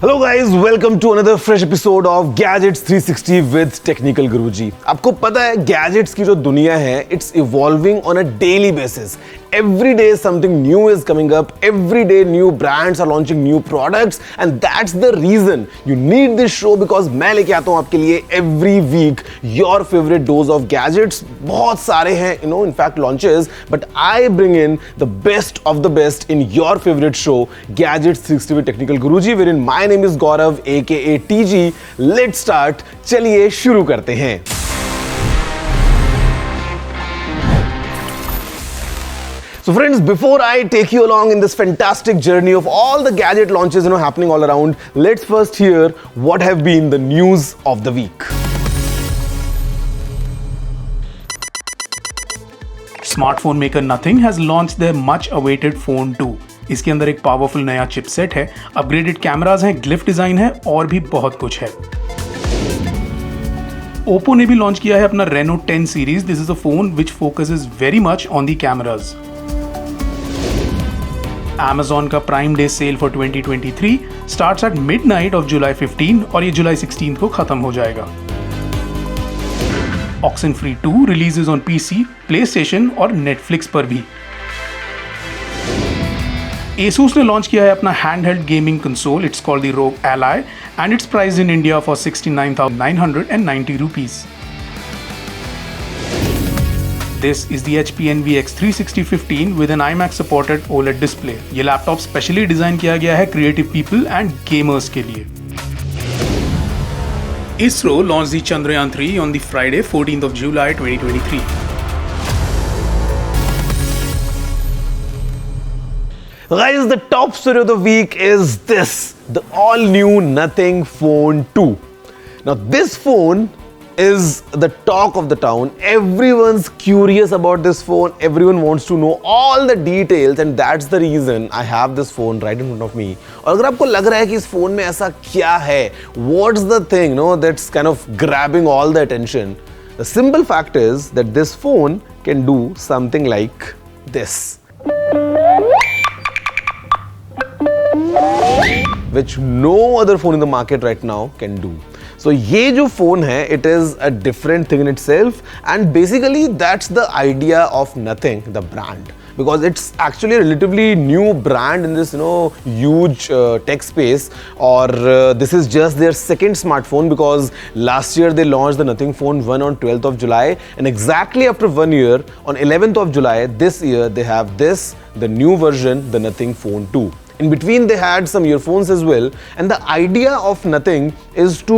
Hello guys, welcome to another fresh episode of gadgets 360 with technical Guruji. आपको पता है gadgets की जो दुनिया है, it's evolving on a daily basis. Every day something new is coming up. Every day new brands are launching new products, and that's the reason you need this show because मैं लेके आता हूँ आपके लिए every week your favorite dose of gadgets. बहुत सारे हैं, in fact launches, but I bring in the best of the best in your favorite show, Gadgets 360 with Technical Guruji, wherein my name is Gaurav, aka TG. Let's start. चलिए शुरू करते हैं. So friends, before I take you along in this fantastic journey of all the gadget launches happening all around, let's first hear what have been the news of the week. Smartphone maker Nothing has launched their much awaited Phone 2. इसके अंदर एक powerful नया chipset है, upgraded cameras हैं, glyph design है और भी बहुत कुछ है. Oppo ने भी लॉन्च किया है अपना Reno 10 series. This is a phone which focuses very much on the cameras. Amazon का prime day sale for 2023 starts at midnight of July 15 और ये July 16 को खत्म हो जाएगा. Oxenfree 2 releases on PC, PlayStation और Netflix पर भी. Asus ने लॉन्च किया है अपना handheld gaming console. It's called the ROG Ally and it's priced in India for 69,990 rupees. This is the HP NVX 360-15 with an IMAX supported OLED display. ये laptop specially design किया गया है creative people and gamers के लिए. ISRO launched the Chandrayaan 3 on the Friday 14th of July 2023. Guys, the top story of the week is this, the all new Nothing Phone 2. Now this phone is the talk of the town. Everyone's curious about this phone. Everyone wants to know all the details and that's the reason I have this phone right in front of me. और अगर आपको लग रहा है कि इस phone में ऐसा क्या है, what's the thing, that's kind of grabbing all the attention? The simple fact is that this phone can do something like this, which no other phone in the market right now can do. So ये जो phone है, it is a different thing in itself and basically that's the idea of Nothing, the brand. Because it's actually a relatively new brand in this, huge tech space. Or this is just their second smartphone because last year they launched the Nothing Phone 1 on 12th of July. And exactly after 1 year, on 11th of July, this year, they have this, the new version, the Nothing Phone 2. In between, they had some earphones as well. And the idea of Nothing is to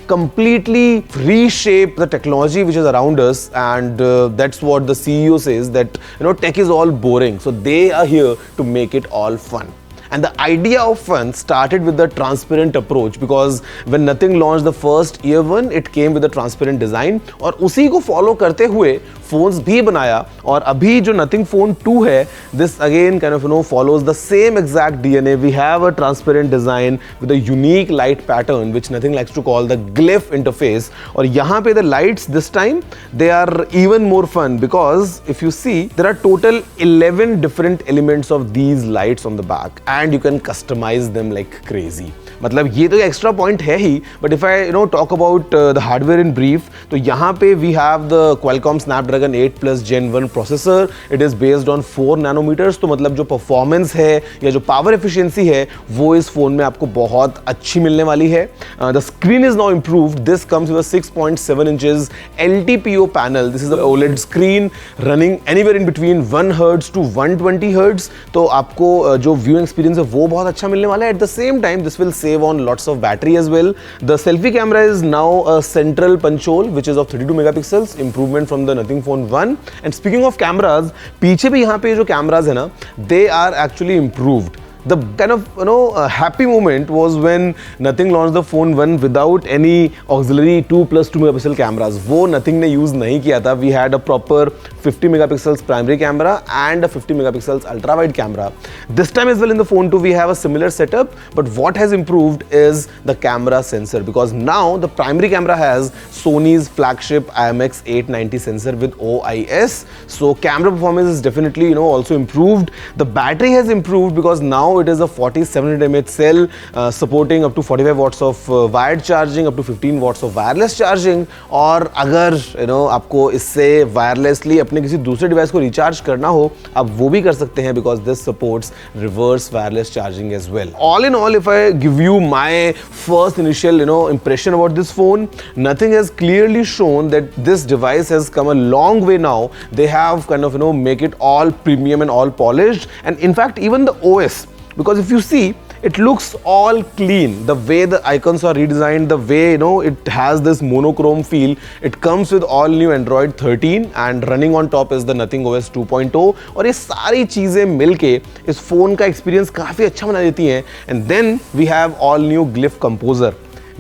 completely reshape the technology which is around us. And that's what the CEO says, that tech is all boring. So they are here to make it all fun. And the idea of fun started with the transparent approach because when Nothing launched the first year one, it came with a transparent design. और उसी को follow करते हुए phones भी बनाया और अभी जो Nothing Phone 2 है, this again kind of follows the same exact DNA. We have a transparent design with a unique light pattern which Nothing likes to call the glyph interface. और यहाँ पे the lights this time they are even more fun because if you see there are total 11 different elements of these lights on the back. And you can customize them like crazy. मतलब ये तो extra point है ही, but if I talk about the hardware in brief, तो यहाँ पे we have the Qualcomm Snapdragon 8 Plus Gen 1 processor. It is based on 4 nanometers. तो मतलब जो परफॉर्मेंस है या जो पावर एफिशिएंसी है वो इस फोन में आपको बहुत अच्छी मिलने वाली है. The screen is now improved. This comes with 6.7 inches LTPO panel. This is a OLED screen running anywhere in between 1 Hz to 120 Hz. तो आपको जो व्यूइंग एक्सपीरियंस है वो बहुत अच्छा मिलने वाला है. At the same time this will save on lots of battery as well. The selfie camera is now a central punch hole which is of 32 megapixels, improvement from the Nothing Phone 1. And speaking of cameras, पीछे भी यहाँ पे जो cameras है ना, they are actually improved. The kind of happy moment was when Nothing launched the Phone 1 without any auxiliary 2+2 megapixel cameras. वो Nothing ने use नहीं किया था. We had a proper 50 megapixels primary camera and a 50 megapixels ultra wide camera. This time as well in the Phone 2 we have a similar setup, but what has improved is the camera sensor, because now the primary camera has Sony's flagship IMX890 sensor with OIS. So camera performance is definitely also improved. The battery has improved because now now it is a 4700 mAh cell supporting up to 45 watts of wired charging, up to 15 watts of wireless charging. और अगर आपको इससे wirelessly अपने किसी दूसरे device को recharge करना हो, आप वो भी कर सकते हैं because this supports reverse wireless charging as well. All in all, if I give you my first initial impression about this phone, nothing has clearly shown that this device has come a long way now. They have kind of make it all premium and all polished, and in fact even the OS, because if you see, it looks all clean. The way the icons are redesigned, the way it has this monochrome feel. It comes with all new Android 13 and running on top is the Nothing OS 2.0. और ये सारी चीजें मिलके इस phone का experience काफी अच्छा बना देती हैं. And then we have all new Glyph Composer.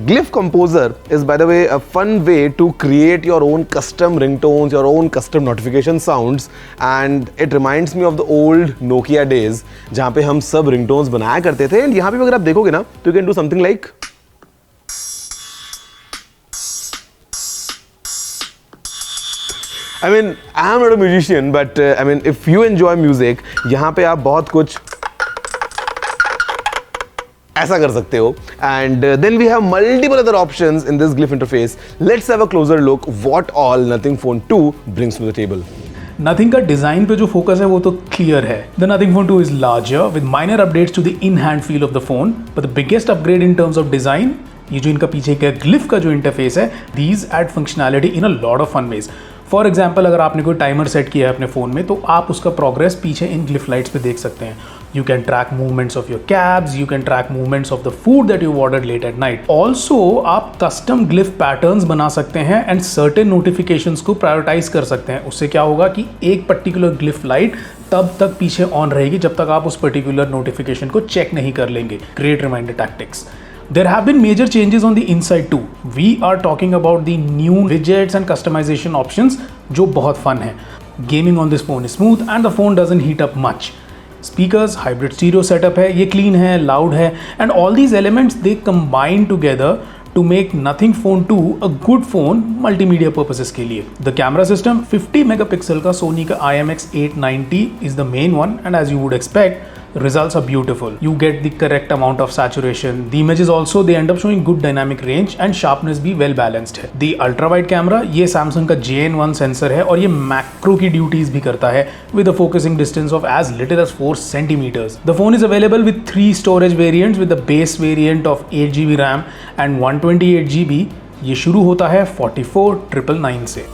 Glyph Composer is, by the way, a fun way to create your own custom ringtones, your own custom notification sounds, and it reminds me of the old Nokia days जहाँ पे हम सब ringtones बनाया करते थे. And यहाँ पे अगर आप देखोगे ना, तो you can do something like I mean, I am not a musician, but I mean, if you enjoy music, यहाँ पे आप बहुत कुछ ऐसा कर सकते हो. And then we have multiple other options in this Glyph interface. Let's have a closer look what all Nothing Phone 2 brings to the table. Nothing का डिजाइन पे जो फोकस है वो तो क्लियर है. The Nothing Phone 2 is larger with minor updates to the in-hand feel of the phone, but the biggest upgrade in terms of design, ये जो इनका पीछे का ग्लिफ का जो इंटरफेस है, these add functionality in a lot of fun ways. For example, अगर आपने कोई टाइमर सेट किया है अपने फ़ोन में, तो आप उसका प्रोग्रेस पीछे इन ग्लिफ लाइट्स पे देख सकते हैं. You can track movements of your cabs, you can track movements of the food that you've ordered late at night. Also, आप custom glyph patterns बना सकते हैं and certain notifications को prioritize कर सकते हैं. उससे क्या होगा कि एक particular glyph light तब तक पीछे ऑन रहेगी जब तक आप उस particular notification को चेक नहीं कर लेंगे. Great reminder tactics. There have been major changes on the inside too. We are talking about the new widgets and customization options जो बहुत fun है. Gaming on this phone is smooth and the phone doesn't heat up much. Speakers, hybrid stereo setup है, ये clean है, loud है, and all these elements they combine together to make Nothing Phone 2 a good phone multimedia purposes के लिए. The camera system 50 megapixel का Sony का IMX890 is the main one, and as you would expect, results are beautiful. You get the correct amount of saturation. The images also they end up showing good dynamic range and sharpness भी well balanced है. The ultra wide camera ये Samsung का JN1 sensor है और ये macro की duties भी करता है with a focusing distance of as little as 4 centimeters. The phone is available with 3 storage variants with the base variant of 8GB RAM and 128GB. ये शुरू होता है 44,999 से.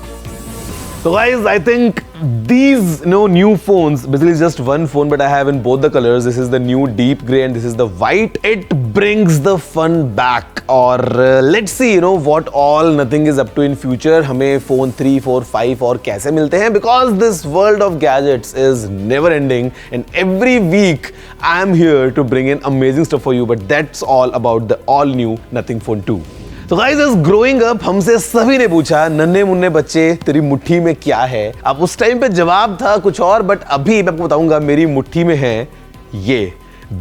So guys, I think these new phones, basically just one phone, but I have in both the colors. This is the new deep gray and this is the white. It brings the fun back. Or let's see what all Nothing is up to in future. हमें phone 3, 4, 5 और कैसे मिलते हैं, because this world of gadgets is never ending and every week I am here to bring in amazing stuff for you. But that's all about the all new Nothing Phone 2. तो guys, इस growing up हमसे सभी ने पूछा, नन्हे मुन्ने बच्चे तेरी मुट्ठी में क्या है. अब उस टाइम पे जवाब था कुछ और, बट अभी मैं आपको बताऊंगा मेरी मुट्ठी में है ये.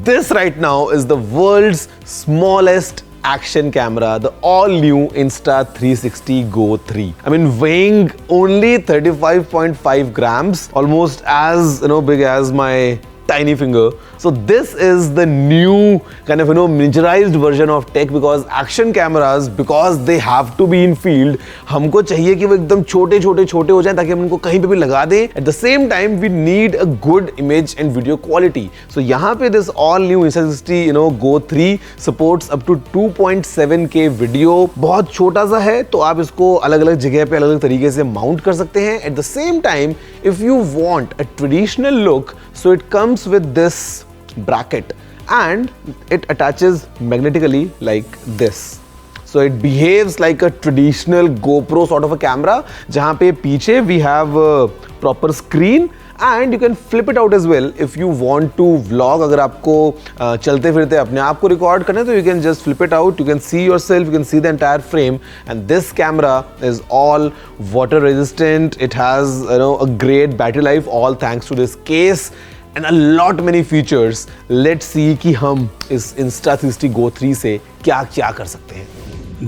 This right now is the world's smallest action camera, the all new Insta360 Go 3. I mean, weighing only 35.5 grams, almost as big as my tiny finger. So this is the new kind of miniaturized version of tech, because action cameras, because they have to be in field, हमको चाहिए कि वो एकदम छोटे छोटे छोटे हो जाएं ताकि हम उनको कहीं पे भी लगा दें. At the same time we need a good image and video quality. So यहाँ पे this all new Insta360 Go 3 supports up to 2.7K video. बहुत छोटा सा है तो आप इसको अलग अलग जगह पे अलग अलग तरीके से माउंट कर सकते हैं. At the same time, if you want a traditional look, so it comes with this bracket and it attaches magnetically like this. So it behaves like a traditional GoPro sort of a camera, जहाँ पे पीछे we have a proper screen and you can flip it out as well if you want to vlog. अगर आपको चलते फिरते अपने आप को रिकॉर्ड करना है तो you can just flip it out, you can see yourself, you can see the entire frame. And this camera is all water resistant. It has a great battery life, all thanks to this case and a lot many features. Let's see कि हम इस Insta360 Go 3 से क्या क्या कर सकते हैं.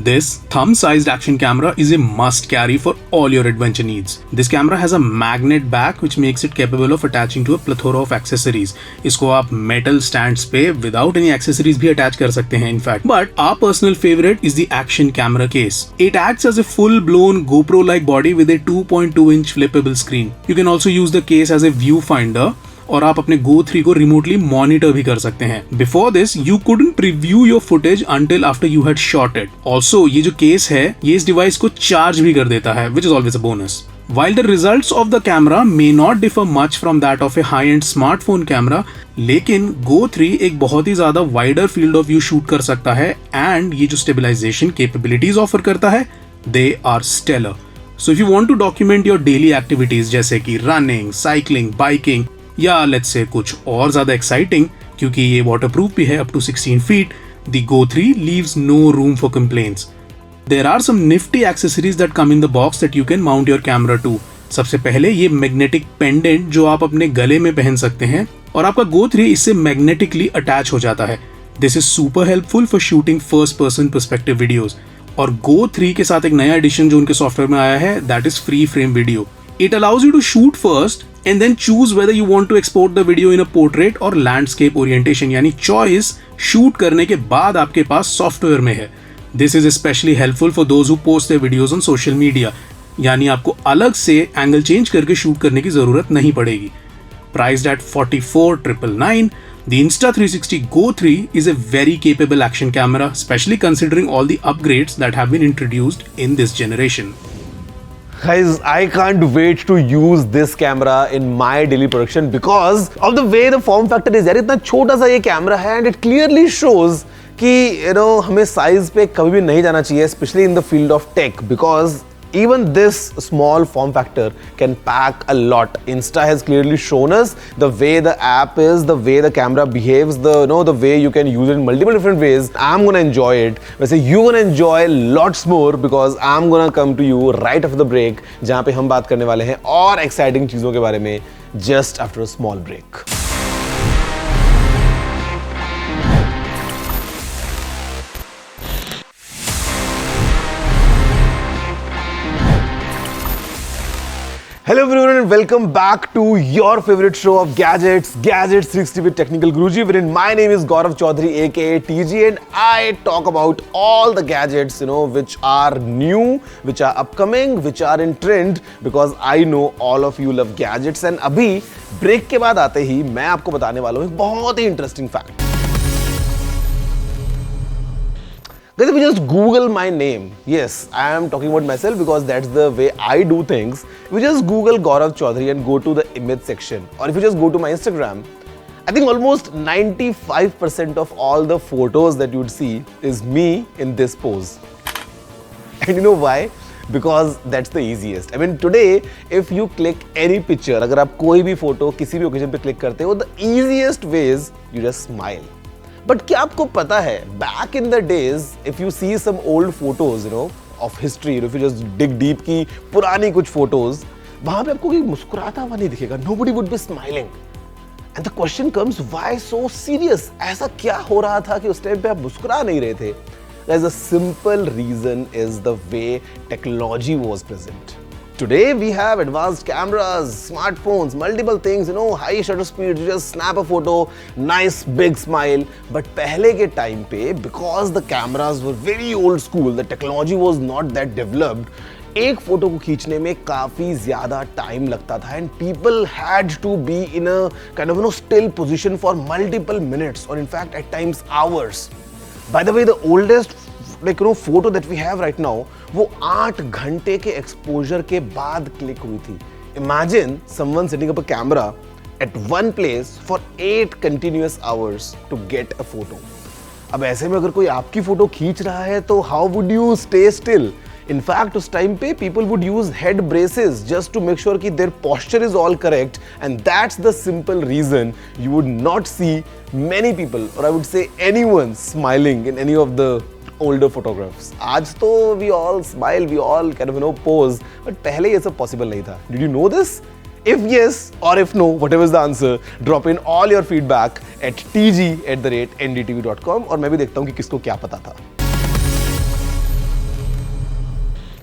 This thumb-sized action camera is a must carry for all your adventure needs. This camera has a magnet back which makes it capable of attaching to a plethora of accessories. इसको आप metal stands पे without any accessories भी attach कर सकते हैं in fact. But our personal favorite is the action camera case. It acts as a full-blown GoPro-like body with a 2.2-inch flippable screen. You can also use the case as a viewfinder. और आप अपने Go 3 को remotely monitor भी कर सकते हैं. Before this you couldn't preview your footage until after you had shot it. Also ये जो केस है ये इस डिवाइस को चार्ज भी कर देता है, which is always a bonus. While the results of the camera may not differ much from that of a high-end smartphone camera, लेकिन Go 3 एक बहुत ही ज्यादा wider field of view shoot कर सकता है and ये जो stabilization capabilities offer करता है, they are stellar. So if you want to document your daily activities जैसे कि running, cycling, biking या लेट्स से कुछ और ज्यादा एक्साइटिंग, क्योंकि ये वाटरप्रूफ भी है up to 16 feet, the Go 3 leaves no room for complaints. There are some nifty accessories that come in the box that you can mount your camera to. सबसे पहले ये मैग्नेटिक पेंडेंट जो आप अपने गले में पहन सकते हैं और आपका Go 3 इससे मैग्नेटिकली अटैच हो जाता है. This is super helpful for shooting first person perspective videos. और Go 3 के साथ एक नया एडिशन जो उनके सॉफ्टवेयर में आया है, that is free frame video. It allows you to shoot first and then choose whether you want to export the video in a portrait or landscape orientation, यानी choice shoot करने के बाद आपके पास सॉफ्टवेयर में है. This is especially helpful for those who post their videos on social media, यानी आपको अलग से एंगल चेंज करके शूट करने की जरूरत नहीं पड़ेगी. Priced at 44,999, the Insta360 Go 3 is a very capable action camera, especially considering all the upgrades that have been introduced in this generation. Guys, I can't wait to use this camera in my daily production because of the way the form factor is. यार इतना छोटा सा ये camera है and it clearly shows कि हमें size पे कभी भी नहीं जाना चाहिए, especially in the field of tech, because even this small form factor can pack a lot. Insta has clearly shown us the way the app is, the way the camera behaves, the way you can use it in multiple different ways. I'm gonna enjoy it. वैसे you're gonna enjoy lots more because I'm gonna come to you right after the break, जहाँ पे हम बात करने वाले हैं और exciting चीजों के बारे में just after a small break. Hello everyone and welcome back to your favorite show of Gadgets 360 with Technical Guruji, wherein my name is Gaurav Chaudhary aka TG and I talk about all the gadgets which are new, which are upcoming, which are in trend, because I know all of you love gadgets. And अभी break के बाद आते ही मैं आपको बताने वाला हूँ एक बहुत ही interesting fact. Guys, if you just Google my name, yes, I am talking about myself because that's the way I do things. If you just Google Gaurav Chaudhary and go to the image section, or if you just go to my Instagram, I think almost 95% of all the photos that you would see is me in this pose. And you know why? Because that's the easiest. I mean, today, if you click any picture, अगर आप कोई भी photo किसी भी occasion पे click करते हो, the easiest way is you just smile. But क्या आपको पता है, back in the days, if you see some old photos, of history, if you just dig deep की पुरानी कुछ photos, वहाँ पे आपको कोई मुस्कुराता हुआ नहीं दिखेगा. Nobody would be smiling. And the question comes, why so serious? ऐसा क्या हो रहा था कि उस टाइम पे आप मुस्कुरा नहीं रहे थे? There's a simple reason is the way technology was present. Today we have advanced cameras, smartphones, multiple things, high shutter speed, you just snap a photo, nice big smile. But पहले के time पे, because the cameras were very old school, the technology was not that developed, एक photo को खींचने में काफी ज्यादा time लगता था and people had to be in a kind of still position for multiple minutes or in fact at times hours. By the way, the oldest photo that we have right now, वो 8 घंटे के exposure के बाद click हुई थी. Imagine someone setting up a camera at one place for 8 continuous hours to get a photo. अब ऐसे में अगर कोई आपकी फोटो खींच रहा है तो how would you stay still? In fact, उस टाइम पे people would use head braces just to make sure कि their posture is all correct, and that's the simple reason you would not see many people, or I would say anyone, smiling in any of the older photographs. आज तो we all smile, we all kind of pose, but पहले ये सब possible नहीं था. Did you know this? If yes or if no, whatever is the answer, drop in all your feedback at tg@ndtv.com और मैं भी देखता हूँ कि किसको क्या पता था.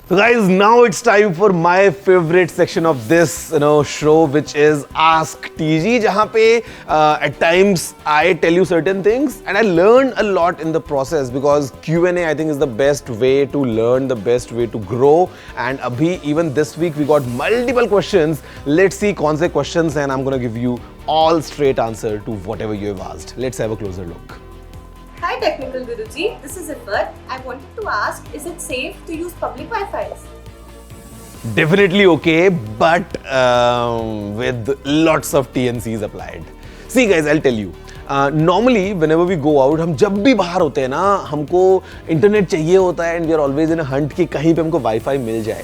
So guys, now it's time for my favorite section of this show, which is Ask TG, जहाँ पे at times I tell you certain things and I learn a lot in the process, because Q&A I think is the best way to learn, the best way to grow. And abhi even this week we got multiple questions. Let's see कौन से questions हैं, and I'm gonna give you all straight answer to whatever you have asked. Let's have a closer look. Hi Technical Guruji, this is Ifat. I wanted to ask, is it safe to use public Wi-Fi's? Definitely okay, but with lots of TNCs applied. See guys, I'll tell you. Normally, whenever we go out, हम जब भी बाहर होते हैं ना, हमको internet चाहिए होता है, and we are always in a hunt कि कहीं पे हमको वाईफाई मिल जाए.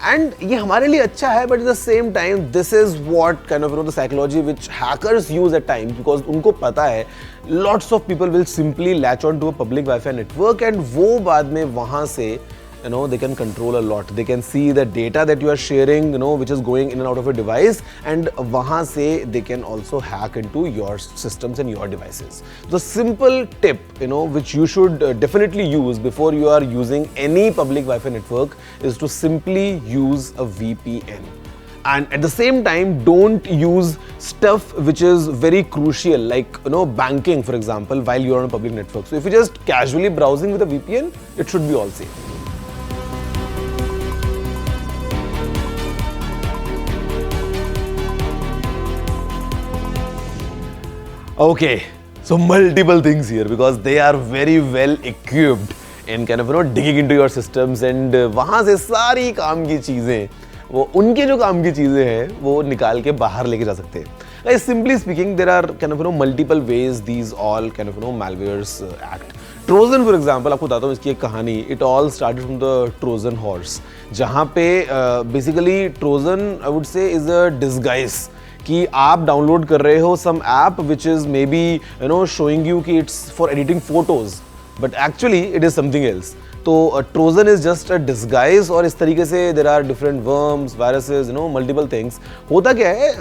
And ये हमारे लिए अच्छा है, but at the same time, this is what kind of the psychology which hackers use at times, because उनको पता है lots of people will simply latch on to a public Wi-Fi network, and वो बाद में वहाँ से they can control a lot. They can see the data that you are sharing, which is going in and out of a device, and वहाँ से they can also hack into your systems and your devices. The simple tip, which you should definitely use before you are using any public Wi-Fi network, is to simply use a VPN. And at the same time, don't use stuff which is very crucial, like banking, for example, while you are on a public network. So if you're just casually browsing with a VPN, it should be all safe. Okay, so multiple things here, because they are very well equipped in kind of digging into your systems, and वहाँ से सारी काम की चीजें, वो उनके जो काम की चीजें हैं वो निकाल के बाहर लेके जा सकते हैं. Like simply speaking, there are kind of multiple ways these all kind of malwares act. Trojan, for example, आपको बताता हूँ इसकी एक कहानी. It all started from the Trojan horse, जहाँ पे basically Trojan I would say is a disguise. कि आप डाउनलोड कर रहे हो some app which is maybe showing you कि it's for editing photos, but actually it is something else. तो Trojan is just a disguise, और इस तरीके से there are different worms, viruses, multiple things. होता क्या है,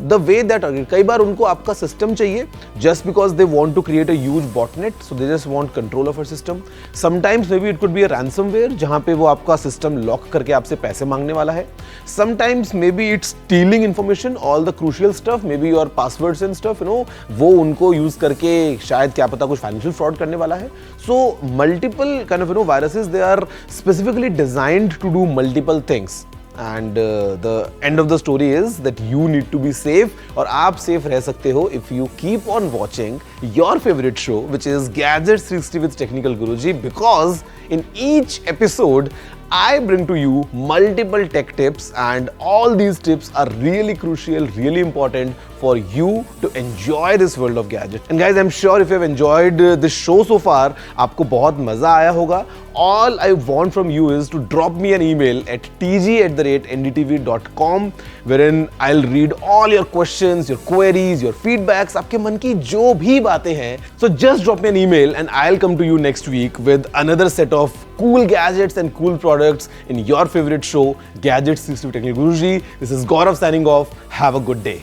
the way that कई बार उनको आपका system चाहिए just because they want to create a huge botnet, so they just want control of your system. Sometimes maybe it could be a ransomware जहाँ पे वो आपका system lock करके आपसे पैसे मांगने वाला है. Sometimes maybe it's stealing information, all the crucial stuff, maybe your passwords and stuff, वो उनको use करके शायद क्या पता कुछ financial fraud करने वाला है. So multiple kind of viruses, they are specifically designed to do multiple things, and the end of the story is that you need to be safe, और आप safe रह सकते हो if you keep on watching your favorite show, which is Gadgets 360 with Technical Guruji, because in each episode I bring to you multiple tech tips, and all these tips are really crucial, really important for you to enjoy this world of gadgets. And guys, I'm sure if you have enjoyed this show so far, आपको बहुत मजा आया होगा. All I want from you is to drop me an email at tg@ndtv.com, wherein I'll read all your questions, your queries, your feedbacks, आपके मन की जो भी बातें हैं. So just drop me an email and I'll come to you next week with another set of cool gadgets and cool products in your favorite show, Gadgets 360 with Technical Guruji. This is Gaurav signing off. Have a good day.